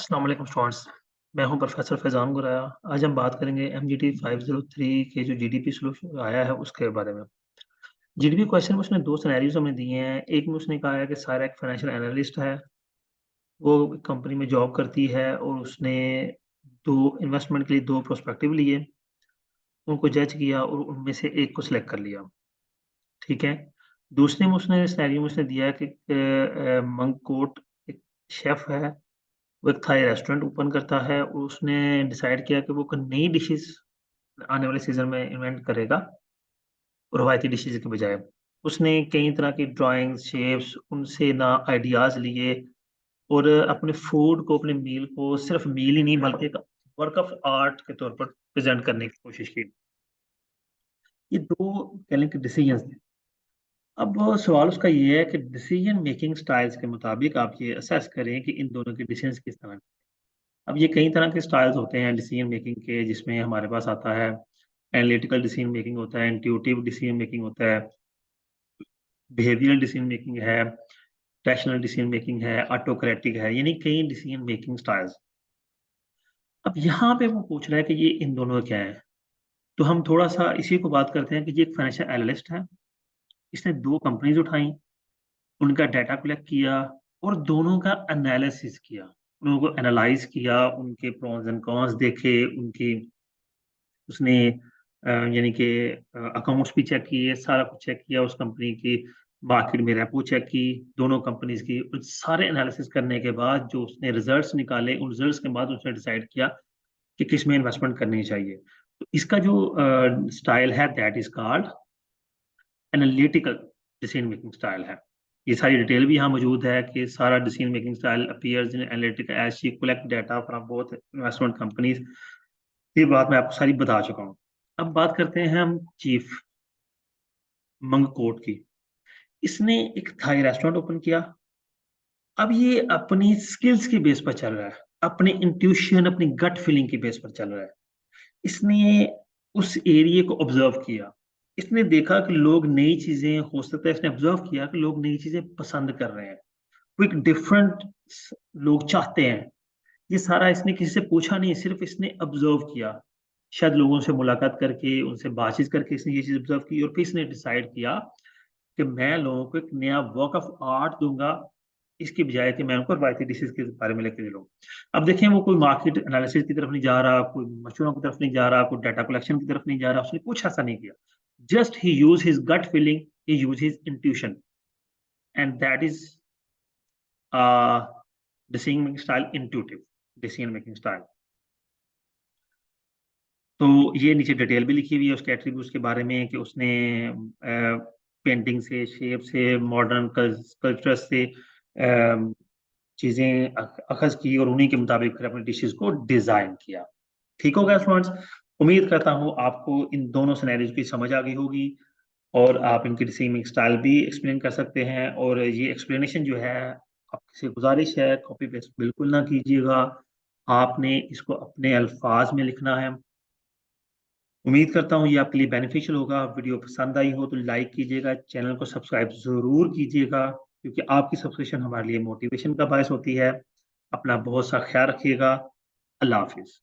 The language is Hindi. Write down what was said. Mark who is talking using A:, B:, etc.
A: अस्सलाम वालेकुम स्टूडेंट्स। मैं हूं प्रोफेसर फैज़ान गुराया। आज हम बात करेंगे एमजीटी 503 के जो जीडीपी सॉल्यूशन आया है उसके बारे में। जीडीपी क्वेश्चन में उसने 2 सिनेरियोज़ हमें दिए हैं। एक में उसने कहा है कि सारा एक फाइनेंशियल एनालिस्ट है, वो कंपनी में जॉब करती है और उसने 2 इन्वेस्टमेंट के लिए 2 प्रोस्पेक्टिव लिए, उनको जज किया और उनमें से एक को सिलेक्ट कर लिया, ठीक है? दूसरे में उसने सिनेरियो में उसने दिया है कि मंक कोट एक शेफ़ है, वो एक थाई रेस्टोरेंट ओपन करता है और उसने डिसाइड किया कि वो कोई नई डिशेज़ आने वाले सीज़न में इन्वेंट करेगा, रवायती डिशेज़ के बजाय। उसने कई तरह की ड्राइंग्स, शेप्स उनसे ना आइडियाज़ लिए और अपने फूड को, अपने मील को सिर्फ़ मील ही नहीं बल्कि एक वर्क ऑफ आर्ट के तौर पर प्रेज़ेंट करने की कोशिश की। ये 2 कह लें कि डिसीजंस थे। अब वो सवाल उसका ये है कि डिसीजन मेकिंग स्टाइल्स के मुताबिक आप ये असेस करें कि इन दोनों के डिसीजंस किस तरह के। अब ये कई तरह के स्टाइल्स होते हैं डिसीजन मेकिंग के, जिसमें हमारे पास आता है एनालिटिकल डिसीजन मेकिंग होता है, इंट्यूटिव डिसीजन मेकिंग होता है, बिहेवियरल डिसीजन मेकिंग है, रैशनल डिसीजन मेकिंग है, ऑटोक्रेटिक है, यानी कई डिसीजन मेकिंग स्टाइल्स। अब यहाँ पे वो पूछ रहा है कि ये इन दोनों क्या है? तो हम थोड़ा-सा इसी को बात करते हैं कि ये एक फाइनेंशियल एनालिस्ट है, इसने 2 कंपनीज़ उठाई, उनका डाटा कलेक्ट किया और दोनों का एनालिसिस किया। उनको एनालाइज़ किया, उनके प्रोस एंड कॉन्स देखे, उनकी उसने यानी कि अकाउंट्स भी चेक किए, सारा कुछ चेक किया उस कंपनी की, मार्केट में रेपो चेक की, दोनों कंपनीज़ की। उन सारे एनालिसिस करने के बाद जो उसने रिज़ल्ट्स निकाले, उन रिज़ल्ट्स के बाद उसने डिसाइड किया कि किसमें इन्वेस्टमेंट करनी चाहिए। तो इसका जो स्टाइल है that is called analytical decision making style है। ये सारी डिटेल भी यहाँ मौजूद है कि सारा decision making style appears in analytical as she collect data from both investment companies. ये बात मैं आपको सारी बता चुका हूँ। अब बात करते हैं हम चीफ मंगकोट की। इसने एक थाई रेस्टोरेंट ओपन किया। अब ये अपनी स्किल्स की बेस पर चल रहा है, अपनी इंट्यूशन, अपनी गट फीलिंग की बेस पर चल रहा है। इसने उस एरिये को ऑब्ज़र्व किया। इसने देखा कि लोग नई चीज़ें हो सकता है इसने ऑब्ज़र्व किया कि लोग नई चीज़ें पसंद कर रहे हैं। क्विक डिफरेंट स लोग चाहते हैं। ये सारा इसने किसी से पूछा नहीं, सिर्फ़ इसने ऑब्ज़र्व किया। शायद लोगों से मुलाकात करके, उनसे बातचीत करके इसने ये चीज़ ऑब्ज़र्व की और फिर इसने डिसाइड किया कि मैं लोगों को एक नया वर्क ऑफ आर्ट दूँगा, इसकी बजाय कि मैं उनको रवायती डिशेज़ के बारे में लेके चलूँ। अब देखें वो कोई मार्केट एनालिसिस की तरफ नहीं जा रहा, कोई मशवरों की तरफ नहीं जा रहा, कोई डाटा कलेक्शन की तरफ नहीं जा रहा, उसने कुछ ऐसा नहीं किया। Just he use his gut feeling, he use his intuition and that is a, decision making style intuitive decision making style. तो ये नीचे डिटेल भी लिखी हुई है उसके एट्रिब्यूट्स के बारे में कि उसने पेंटिंग से, शेप से, मॉडर्न कल्चर से चीज़ें अख़ज़ की और उन्हीं के मुताबिक फिर अपनी डिशेज़ को डिज़ाइन किया। ठीक हो गया स्टूडेंट्स? उम्मीद करता हूँ आपको इन दोनों सिनेरियोज़ की समझ आ गई होगी और आप इनकी डिसीमिंग स्टाइल भी एक्सप्लेन कर सकते हैं और ये एक्सप्लेनेशन जो है आपसे गुज़ारिश है कॉपी पेस्ट बिल्कुल ना कीजिएगा। आपने इसको अपने अल्फ़ाज़ में लिखना है। उम्मीद करता हूँ ये आपके लिए बेनिफिशियल होगा। वीडियो पसंद आई हो तो लाइक कीजिएगा, चैनल को सब्सक्राइब ज़रूर कीजिएगा क्योंकि आपकी सब्सक्रिप्शन हमारे लिए मोटिवेशन का बायस होती है। अपना बहुत सा ख़्याल रखिएगा। अल्लाह हाफ़िज़।